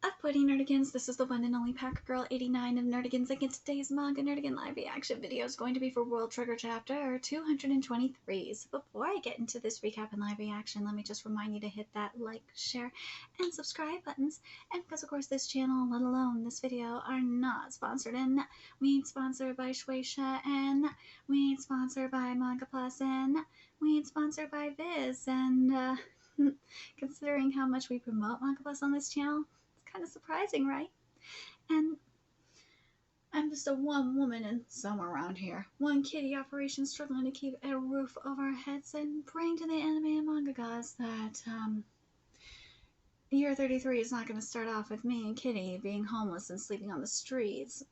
Up Buddy Nerdigans, this is the one and only Packer Girl 89 of Nerdigans, and today's Manga Nerdigan live reaction video is going to be for World Trigger Chapter 223. So before I get into this recap and live reaction, let me just remind you to hit that like, share, and subscribe buttons. And because of course this channel, let alone this video, are not sponsored, and we ain't sponsored by Shueisha, and we ain't sponsored by Manga Plus, and we ain't sponsored by Viz, and considering how much we promote Manga Plus on this channel, kind of surprising, right? And I'm just a one woman and somewhere around here, one kitty operation struggling to keep a roof over our heads and praying to the anime and manga gods that year 33 is not going to start off with me and Kitty being homeless and sleeping on the streets.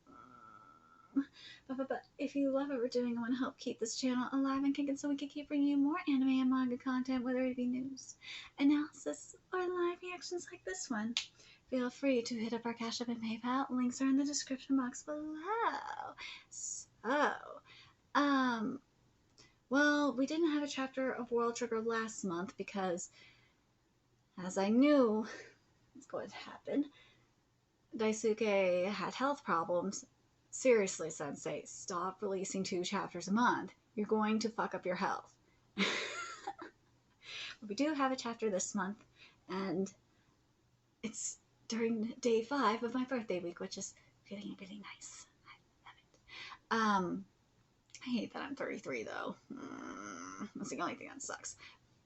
But if you love what we're doing and want to help keep this channel alive and kicking so we can keep bringing you more anime and manga content, whether it be news, analysis, or live reactions like this one, feel free to hit up our Cash App and PayPal. Links are in the description box below. So, well, we didn't have a chapter of World Trigger last month because, as I knew was going to happen, Daisuke had health problems. Seriously, Sensei, stop releasing 2 chapters a month. You're going to fuck up your health. But we do have a chapter this month, and it's during day 5 of my birthday week, which is really, really nice. I love it. I hate that I'm 33, though. That's the only thing that sucks.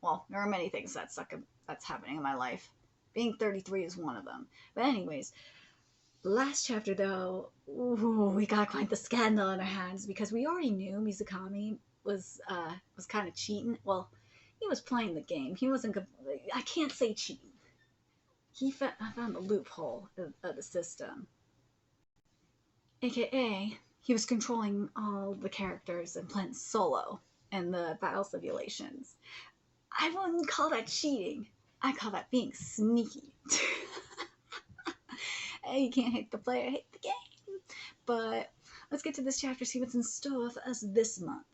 Well, there are many things that suck that's happening in my life. Being 33 is one of them. But anyways, last chapter, though, ooh, we got quite the scandal on our hands because we already knew MIZUKAMI was kind of cheating. Well, he was playing the game. He wasn't. I can't say cheating. He found the loophole of the system. AKA, he was controlling all the characters and playing solo in the battle simulations. I wouldn't call that cheating. I call that being sneaky. Hey, you can't hate the player, hate the game. But let's get to this chapter, see what's in store for us this month.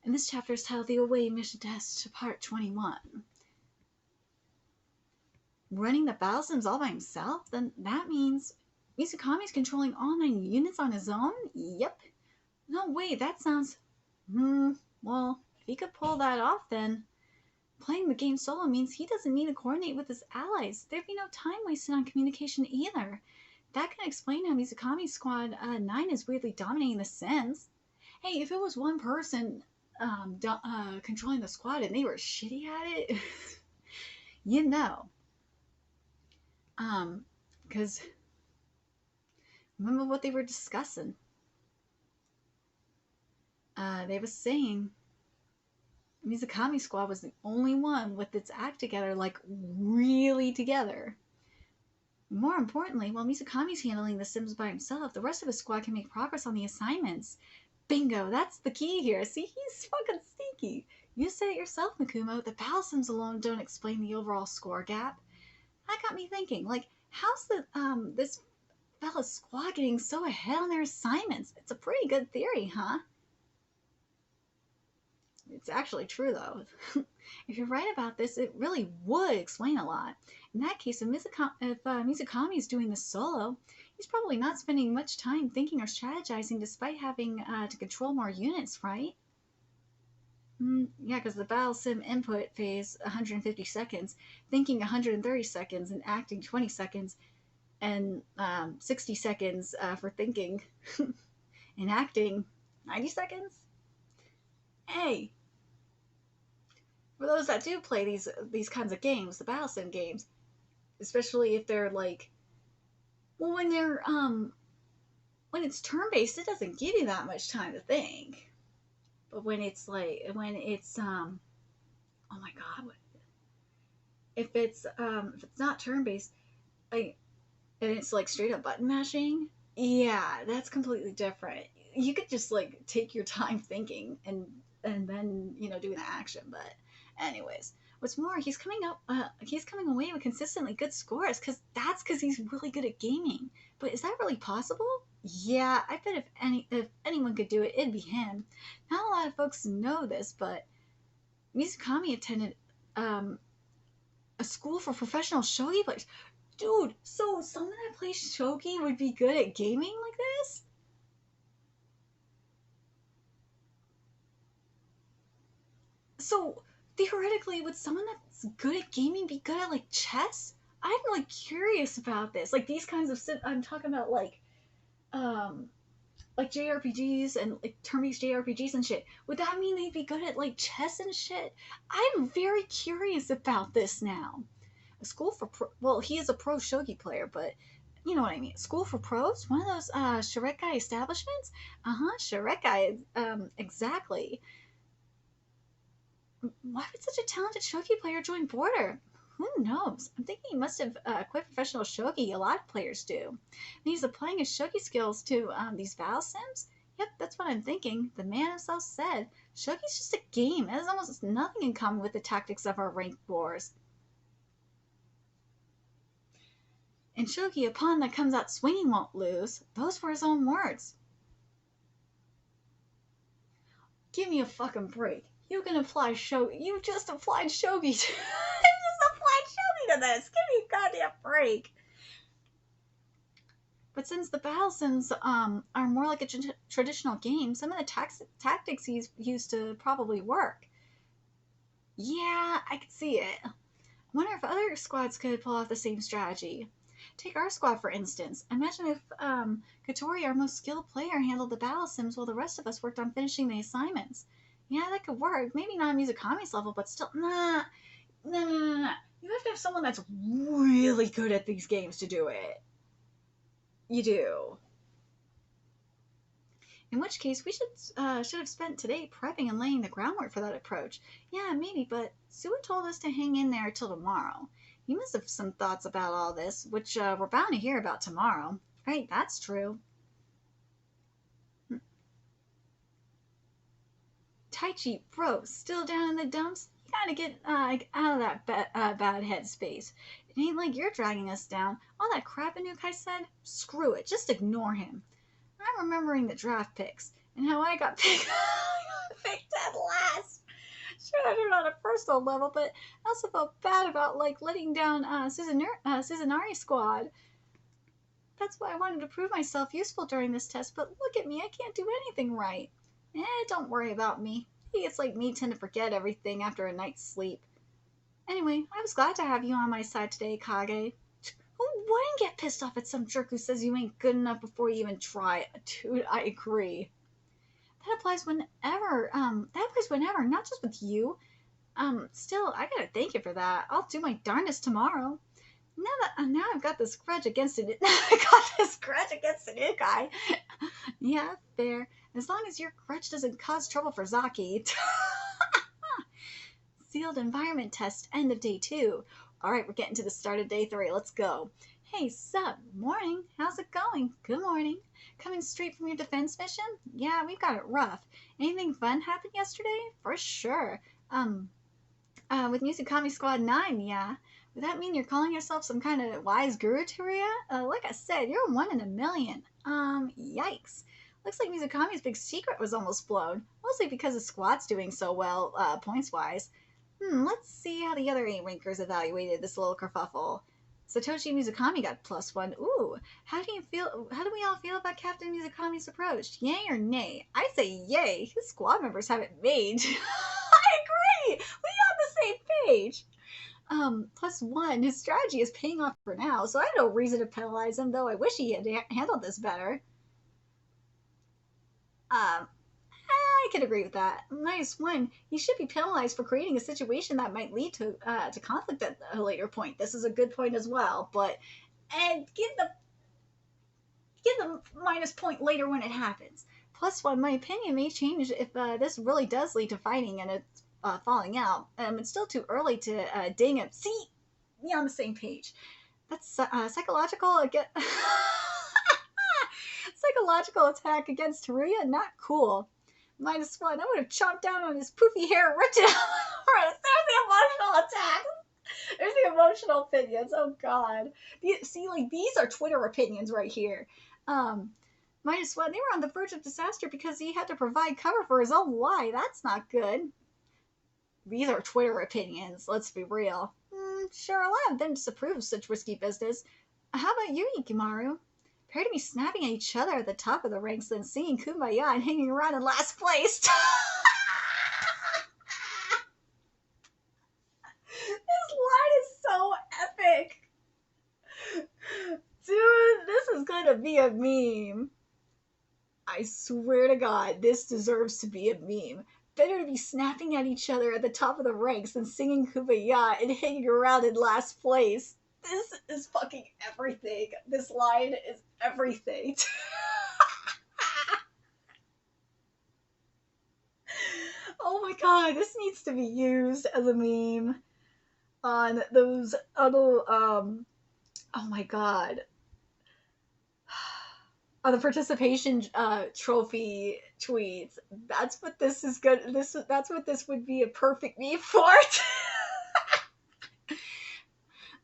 And this chapter is titled The Away Mission Test, Part 21. Running the battle sims all by himself? Then that means MIZUKAMI's controlling all 9 units on his own? Yep. No, wait, that sounds... well, if he could pull that off, then playing the game solo means he doesn't need to coordinate with his allies. There'd be no time wasted on communication either. That can explain how MIZUKAMI's Squad 9 is weirdly dominating the Sims. Hey, if it was one person controlling the squad and they were shitty at it, you know. Because remember what they were discussing. They were saying MIZUKAMI Squad was the only one with its act together, like really together. More importantly, while MIZUKAMI's handling the Sims by himself, the rest of his squad can make progress on the assignments. Bingo, that's the key here. See, he's fucking sneaky. You said it yourself, Nakumo. The battle sims alone don't explain the overall score gap. That got me thinking, like, how's this fella's squad getting so ahead on their assignments? It's a pretty good theory, huh? It's actually true, though. If you're right about this, it really would explain a lot. In that case, if MIZUKAMI is doing this solo, he's probably not spending much time thinking or strategizing despite having to control more units, right? Yeah, because the battle sim input phase 150 seconds, thinking 130 seconds, and acting 20 seconds, and 60 seconds for thinking, and acting 90 seconds? Hey! For those that do play these kinds of games, the battle sim games, especially if they're like, well, when they're when it's turn-based, it doesn't give you that much time to think. But when it's like, oh my god, if it's not turn-based, and it's like straight up button mashing, yeah, that's completely different. You could just like take your time thinking and then, you know, do an action. But anyways, what's more, he's coming away with consistently good scores because he's really good at gaming. But is that really possible? Yeah, I bet if anyone could do it, it'd be him. Not a lot of folks know this, but MIZUKAMI attended a school for professional shogi players. Dude, so someone that plays shogi would be good at gaming like this? So theoretically, would someone that's good at gaming be good at like chess? I'm like curious about this. Like these kinds of I'm talking about um like JRPGs and like turn-based JRPGs and shit. Would that mean they'd be good at like chess and shit? I'm very curious about this now. A school for well, he is a pro shogi player, but you know what I mean. School for pros, one of those Shirekai establishments. Shirekai. Exactly. Why would such a talented shogi player join Border? Who knows? I'm thinking he must have quit professional shogi. A lot of players do. And he's applying his shogi skills to these battle sims. Yep, that's what I'm thinking. The man himself said, "Shogi's just a game. It has almost nothing in common with the tactics of our ranked wars." In shogi, a pawn that comes out swinging won't lose. Those were his own words. Give me a fucking break. You can apply shogi. You just applied shogi to. You just applied shogi to this. Give me a goddamn break. But since the battle sims are more like a traditional game, some of the tactics he's used to probably work. Yeah, I could see it. I wonder if other squads could pull off the same strategy. Take our squad, for instance. Imagine if Katori, our most skilled player, handled the battle sims while the rest of us worked on finishing the assignments. Yeah, that could work. Maybe not on MIZUKAMI's level, but still, nah. You have to have someone that's really good at these games to do it. You do. In which case, we should have spent today prepping and laying the groundwork for that approach. Yeah, maybe, but Sua told us to hang in there till tomorrow. You must have some thoughts about all this, which we're bound to hear about tomorrow. Right, that's true. Taichi, bro, still down in the dumps? You gotta get out of that bad headspace. It ain't like you're dragging us down. All that crap Inukai said? Screw it, just ignore him. I'm remembering the draft picks and how I got picked at last. Sure, I don't know on a personal level, but I also felt bad about like letting down Suzunari's squad. That's why I wanted to prove myself useful during this test, but look at me, I can't do anything right. Don't worry about me. Idiots like me tend to forget everything after a night's sleep. Anyway, I was glad to have you on my side today, Kage. Who wouldn't get pissed off at some jerk who says you ain't good enough before you even try? Dude, I agree. That applies whenever, not just with you. Still, I gotta thank you for that. I'll do my darndest tomorrow. Now I've got this grudge against it. I got this grudge against the new guy. Yeah, fair. As long as your grudge doesn't cause trouble for Zaki. Sealed environment test, end of day 2. Alright, we're getting to the start of day 3. Let's go. Hey, sup? Morning. How's it going? Good morning. Coming straight from your defense mission? Yeah, we've got it rough. Anything fun happened yesterday? For sure. With MIZUKAMI Squad 9, yeah. Would that mean you're calling yourself some kind of wise guru, Turia? Like I said, you're 1 in a million. Yikes. Looks like MIZUKAMI's big secret was almost blown. Mostly because the squad's doing so well, points-wise. Let's see how the other 8 rankers evaluated this little kerfuffle. Satoshi MIZUKAMI got +1. Ooh, how do we all feel about Captain MIZUKAMI's approach? Yay or nay? I say yay. His squad members have it made. I agree. We on the same page. +1. His strategy is paying off for now, so I have no reason to penalize him, though I wish he had handled this better. I could agree with that. -1. He should be penalized for creating a situation that might lead to conflict at a later point. This is a good point as well, but give the minus point later when it happens. +1. My opinion may change if this really does lead to fighting and it's falling out. It's still too early to ding him. See, we on the same page. That's psychological again. Psychological attack against Teruya, not cool. -1. I would have chomped down on his poofy hair, ripped it out. There's the emotional attack. There's the emotional opinions. Oh God. See, like these are Twitter opinions right here. -1. They were on the verge of disaster because he had to provide cover for his own lie. That's not good. These are Twitter opinions. Let's be real. Sure, a lot of them disapprove of such risky business. How about you, Yukimaru? Appear to be snapping at each other at the top of the ranks, then singing Kumbaya and hanging around in last place. This line is so epic. Dude, this is gonna be a meme. I swear to God, this deserves to be a meme. Better to be snapping at each other at the top of the ranks than singing Kumbaya and hanging around in last place. This is fucking everything. This line is everything. Oh my god, this needs to be used as a meme on those other, oh my god. On the participation trophy tweets. That's what this is good. That's what this would be a perfect meme for.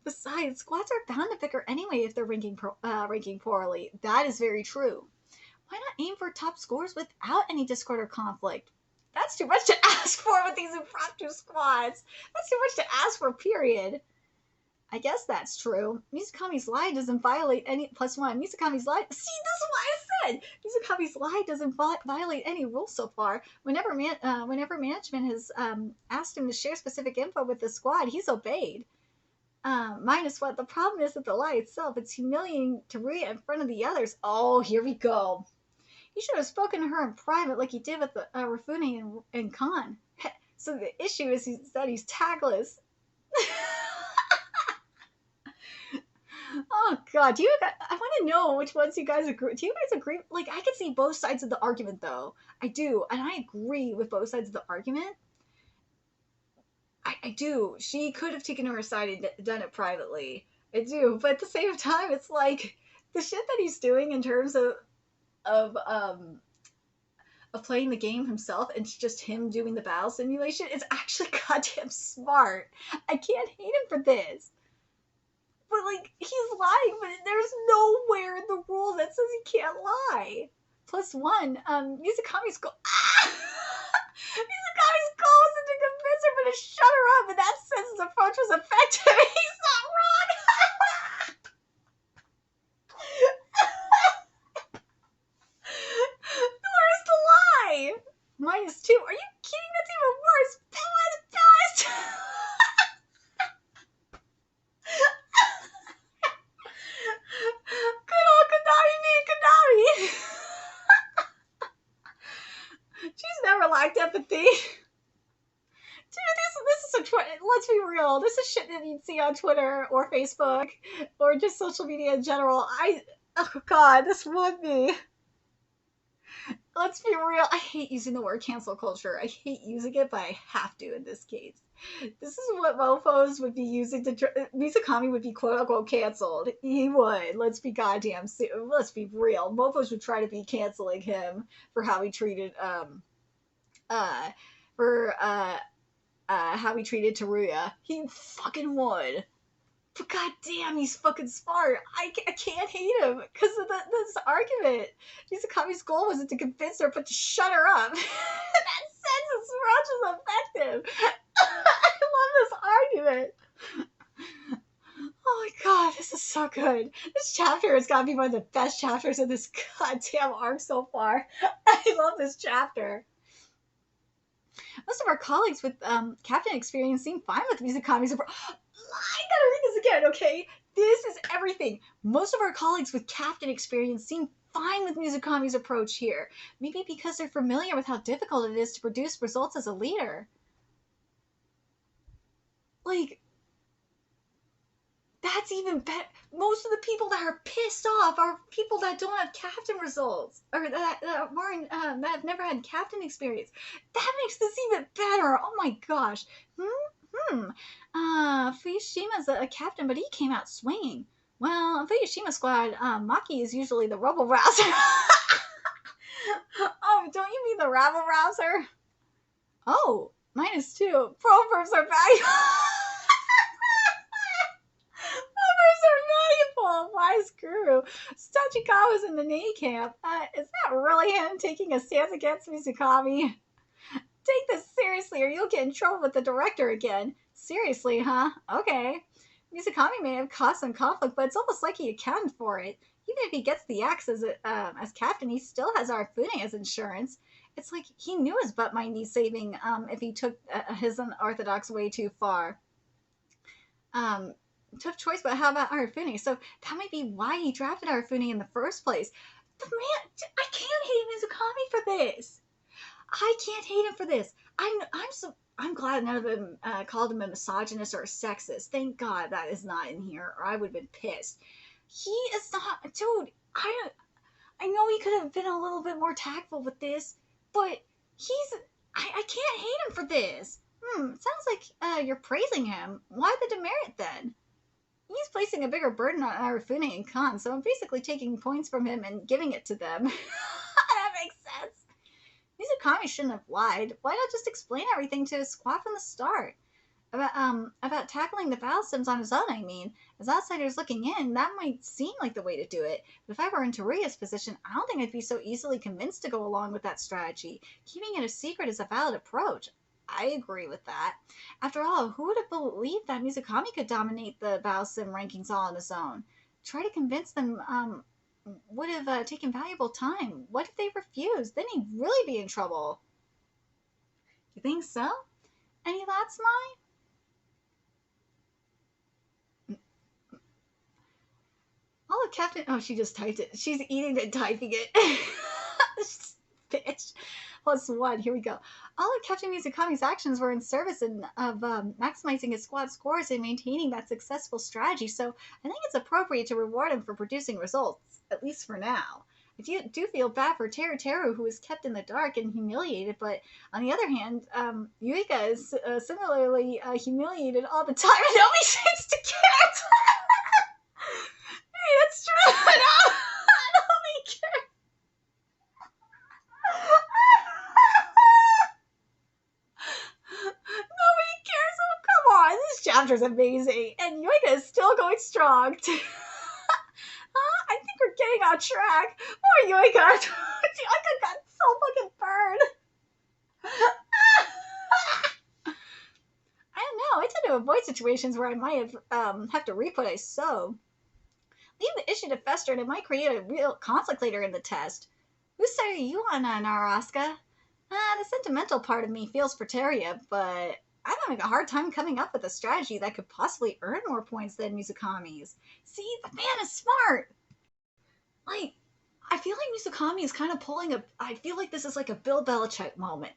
Besides, squads are bound to bicker anyway if they're ranking poorly. That is very true. Why not aim for top scores without any discord or conflict? That's too much to ask for with these impromptu squads. That's too much to ask for, period. I guess that's true. Mizukami's lie doesn't violate any +1. Mizukami's lie. See, this is what I said. Mizukami's lie doesn't violate any rules so far. Whenever management has asked him to share specific info with the squad, he's obeyed. -1. The problem isn't the lie itself. It's humiliating to read in front of the others. Oh, here we go. He should have spoken to her in private like he did with the Rafune and Khan. So the issue is that he's tagless. Oh god, I want to know which ones you guys agree. Do you guys agree? Like, I can see both sides of the argument, though. I do, and I agree with both sides of the argument. I do. She could have taken her aside and done it privately. I do, but at the same time, it's like the shit that he's doing in terms of playing the game himself and just him doing the battle simulation is actually goddamn smart. I can't hate him for this. But, like, he's lying, but there's nowhere in the rule that says he can't lie. +1, Mizukami's goal... Mizukami's goal wasn't to convince her, but to shut her up, and that says his approach was effective. He's not wrong! Where's the lie? -2. Are you kidding? That's even worse. Bella is best! Good old Konami being Konami! She's never lacked empathy. Dude, this is let's be real. This is shit that you'd see on Twitter or Facebook or just social media in general. Oh god, this would be. Let's be real. I hate using the word cancel culture. I hate using it, but I have to in this case. This is what mofos would be using to... Mizukami would be quote-unquote canceled. He would. Let's be goddamn... Let's be real. Mofos would try to be canceling him for how he treated... how he treated Teruya. He fucking would. But goddamn, he's fucking smart. I can't hate him because of this argument. Mizukami's goal wasn't to convince her, but to shut her up. That sentence is effective. I love this argument. Oh my god, this is so good. This chapter has got to be one of the best chapters of this goddamn arc so far. I love this chapter. Most of our colleagues with captain experience seem fine with Mizukami's approach. I gotta read this again, okay? This is everything. Most of our colleagues with captain experience seem fine with Mizukami's approach here. Maybe because they're familiar with how difficult it is to produce results as a leader. Like, that's even better. Most of the people that are pissed off are people that don't have captain results, or that have never had captain experience. That makes this even better. Oh my gosh. Fuyushima's a captain, but he came out swinging. Well, in Fuyushima squad, Maki is usually the rebel rouser. Oh, don't you mean the rabble rouser? Oh, -2. Proverbs are valuable. Proverbs are valuable. Wise guru. Tachikawa's in the Navy camp. Is that really him taking a stance against Mizukami? Take this seriously or you'll get in trouble with the director again. Seriously, huh? Okay. Mizukami may have caused some conflict, but it's almost like he accounted for it. Even if he gets the axe as captain, he still has Arifune as insurance. It's like he knew his butt might need saving if he took his unorthodox way too far. Um, Tough choice, but how about Arifune? So that might be why he drafted Arifune in the first place. The man, I can't hate Mizukami for this. I can't hate him for this. I'm glad none of them called him a misogynist or a sexist. Thank God that is not in here, or I would have been pissed. He is not, dude. I know he could have been a little bit more tactful with this, but I can't hate him for this. Sounds like you're praising him. Why the demerit then? He's placing a bigger burden on Arifune and Khan, so I'm basically taking points from him and giving it to them. That makes sense. Mizukami shouldn't have lied. Why not just explain everything to his squad from the start? About tackling the battle sims on his own, I mean. As outsiders looking in, that might seem like the way to do it. But if I were in Toria's position, I don't think I'd be so easily convinced to go along with that strategy. Keeping it a secret is a valid approach. I agree with that. After all, who would have believed that Mizukami could dominate the battle sim rankings all on his own? Try to convince them would have taken valuable time. What if they refused? Then he'd really be in trouble. You think so? Any thoughts, Mai? Oh, Captain. Oh, she just typed it. She's eating and typing it. Bitch. +1. Here we go. All of Captain Mizukami's actions were in service of maximizing his squad scores and maintaining that successful strategy, so I think it's appropriate to reward him for producing results, at least for now. I do feel bad for Teru, who was kept in the dark and humiliated, but on the other hand, Yuika is similarly humiliated all the time and nobody seems to care. Hey, that's true. Nobody cares. Nobody cares. Oh, come on. This chapter's amazing. And Yuika is still going strong. I think we're getting on track. Oh, Yuika. Yuika got so fucking burned. I don't know. I tend to avoid situations where I might have to reap what I sow. Leave the issue to fester and it might create a real conflict later in the test. Whose side are you on, Naraska? The sentimental part of me feels for Teria, but I'm having a hard time coming up with a strategy that could possibly earn more points than Mizukami's. See, the man is smart. Like, I feel like Mizukami is kind of pulling a. I feel like this is like a Bill Belichick moment.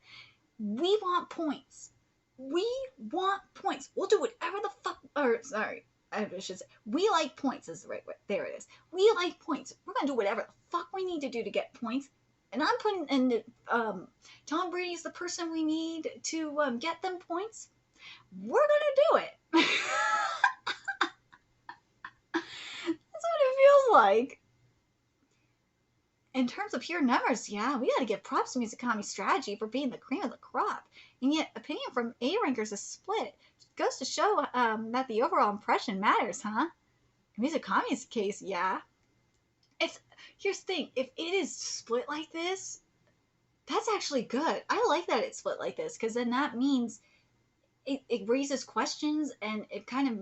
We want points. We want points. We'll do whatever the fuck. Or sorry, I should say we like points. Is the right way. There it is. We like points. We're gonna do whatever the fuck we need to do to get points. And I'm putting in Tom Brady's the person we need to get them points. We're gonna do it. That's what it feels like. In terms of pure numbers, yeah, we gotta give props to Mizukami's strategy for being the cream of the crop. And yet, opinion from A rankers is split. It goes to show that the overall impression matters, huh? In Mizukami's case, yeah. Here's the thing, if it is split like this, that's actually good. I like that it's split like this, because then that means it raises questions, and it kind of,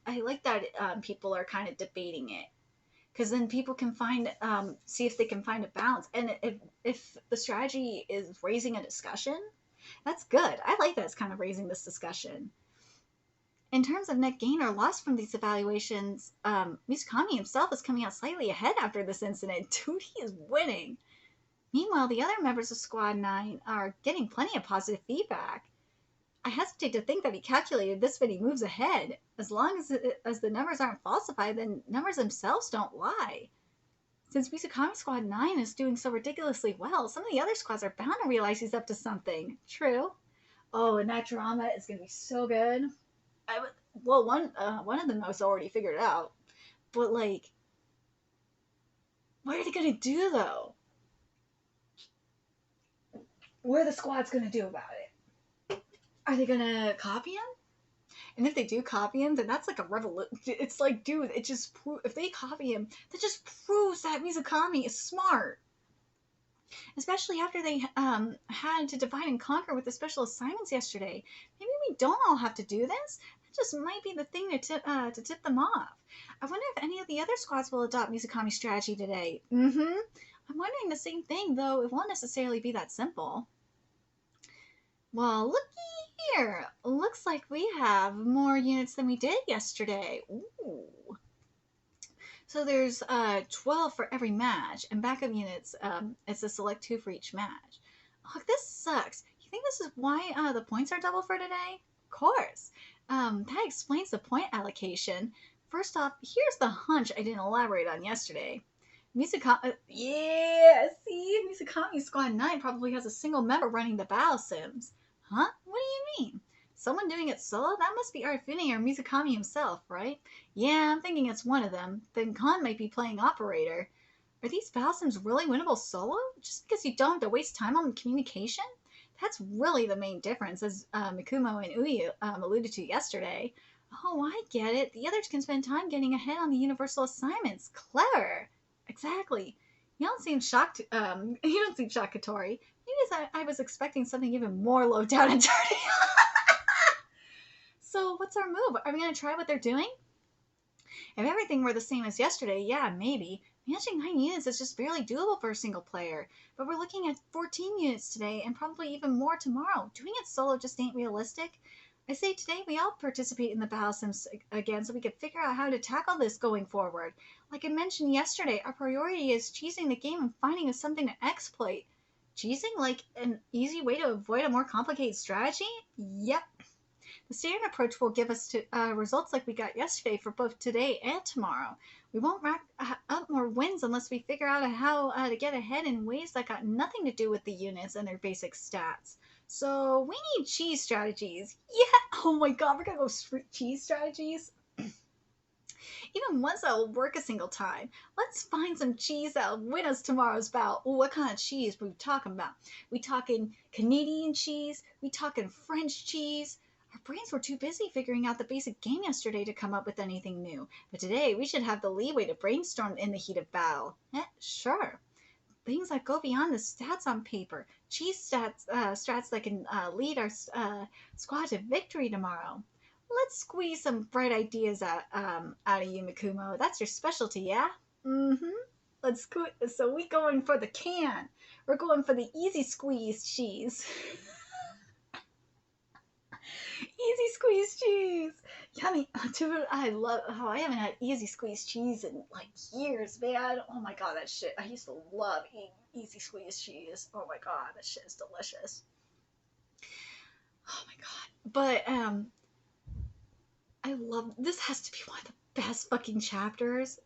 I like that people are kind of debating it, because then people can find, see if they can find a balance, and if the strategy is raising a discussion, that's good. I like that it's kind of raising this discussion. In terms of net gain or loss from these evaluations, Mizukami himself is coming out slightly ahead after this incident. Dude, he is winning. Meanwhile, the other members of Squad 9 are getting plenty of positive feedback. I hesitate to think that he calculated this many moves ahead. As long as the numbers aren't falsified, then numbers themselves don't lie. Since Mizukami Squad 9 is doing so ridiculously well, some of the other squads are bound to realize he's up to something. True. Oh, and that drama is going to be so good. Well, one of them was already figured out, but like, what are they gonna do though? What are the squads gonna do about it? Are they gonna copy him? And if they do copy him, then that's like a revolution. It's like, dude, it just if they copy him, that just proves that Mizukami is smart. especially after they had to divide and conquer with the special assignments yesterday. Maybe we don't all have to do this. That just might be the thing to tip them off. I wonder if any of the other squads will adopt Mizukami's strategy today. I'm wondering the same thing, though it won't necessarily be that simple. Well, looky here. Looks like we have more units than we did yesterday. Ooh. So there's 12 for every match, and backup units, it's a select 2 for each match. Look, this sucks. You think this is why the points are double for today? Of course. That explains the point allocation. First off, here's the hunch I didn't elaborate on yesterday. Mizukami, yeah, see, Mizukami Squad 9 probably has a single member running the battle sims. Huh? What do you mean? Someone doing it solo? That must be Arifune or Mizukami himself, right? Yeah, I'm thinking it's one of them. Then Khan might be playing operator. Are these battle sims really winnable solo? Just because you don't have to waste time on communication? That's really the main difference, as Mikumo and Ui alluded to yesterday. Oh, I get it. The others can spend time getting ahead on the universal assignments. Clever. Exactly. You don't seem shocked. You don't seem shocked, Katori. Maybe I was expecting something even more low down and dirty. So what's our move? Are we gonna try what they're doing? If everything were the same as yesterday, yeah, maybe. Managing 9 units is just barely doable for a single player. But we're looking at 14 units today and probably even more tomorrow. Doing it solo just ain't realistic. I say today we all participate in the battle sims again so we can figure out how to tackle this going forward. Like I mentioned yesterday, our priority is cheesing the game and finding us something to exploit. Cheesing? Like an easy way to avoid a more complicated strategy? Yep. The standard approach will give us results like we got yesterday for both today and tomorrow. We won't rack up more wins unless we figure out how to get ahead in ways that got nothing to do with the units and their basic stats. So we need cheese strategies. Yeah, oh my god, we're gonna go cheese strategies? Even ones that'll work a single time. Let's find some cheese that'll win us tomorrow's bout. Ooh, what kind of cheese are we talking about? We talking Canadian cheese? We talking French cheese? Our brains were too busy figuring out the basic game yesterday to come up with anything new. But today we should have the leeway to brainstorm in the heat of battle. Sure. Things that go beyond the stats on paper. Cheese strats that can lead our squad to victory tomorrow. Let's squeeze some bright ideas out of you, Mikumo. That's your specialty, yeah? So we going for the can. We're going for the easy squeeze cheese. Easy squeeze cheese. Yummy. Dude, I haven't had easy squeeze cheese in like years, man. Oh my god, that shit. I used to love eating easy squeeze cheese. Oh my god, that shit is delicious. Oh my god. But I love this. Has to be one of the best fucking chapters.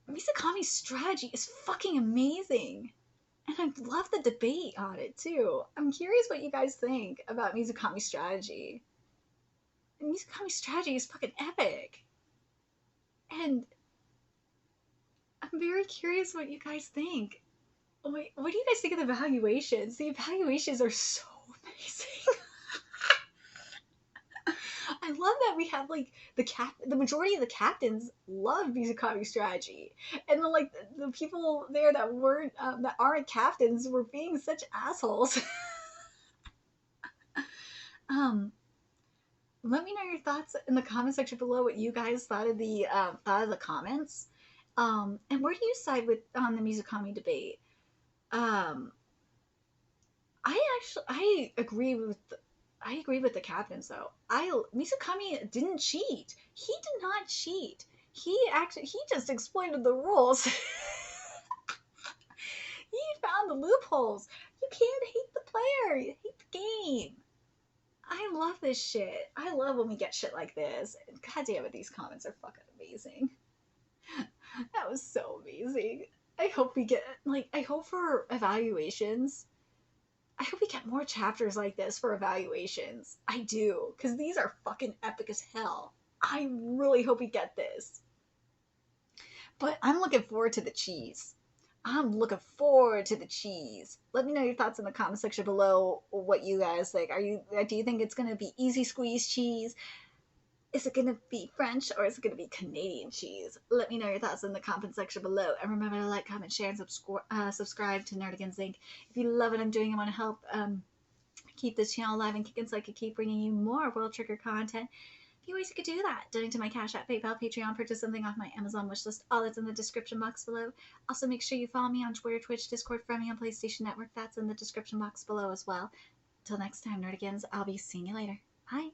Mizukami's strategy is fucking amazing. And I love the debate on it too. I'm curious what you guys think about Mizukami's strategy. Mizukami's strategy is fucking epic. And I'm very curious what you guys think. Wait, what do you guys think of the evaluations? The evaluations are so amazing. I love that we have like the majority of the captains love Mizukami's strategy, and the people there that weren't that aren't captains were being such assholes. Let me know your thoughts in the comment section below. What you guys thought of the comments, and where do you side with on the Mizukami debate? I agree with the captains though. Mizukami didn't cheat. He did not cheat. He just exploited the rules. He found the loopholes. You can't hate the player. You hate the game. I love this shit. I love when we get shit like this. God damn it, these comments are fucking amazing. That was so amazing. I hope we get I hope for evaluations. I hope we get more chapters like this for evaluations. I do, because these are fucking epic as hell. I really hope we get this. But I'm looking forward to the cheese. I'm looking forward to the cheese. Let me know your thoughts in the comment section below. What you guys think? Do you think it's gonna be easy squeeze cheese? Is it gonna be French or is it gonna be Canadian cheese? Let me know your thoughts in the comment section below. And remember to like, comment, share, and subscribe to Nerdigans Inc. If you love what I'm doing and want to help keep this channel alive and kicking so I could keep bringing you more World Trigger content, a few ways you could do that: donate to my Cash App, PayPal, Patreon, purchase something off my Amazon wishlist. All that's in the description box below. Also, make sure you follow me on Twitter, Twitch, Discord, friend me on PlayStation Network. That's in the description box below as well. Till next time, Nerdigans, I'll be seeing you later. Bye.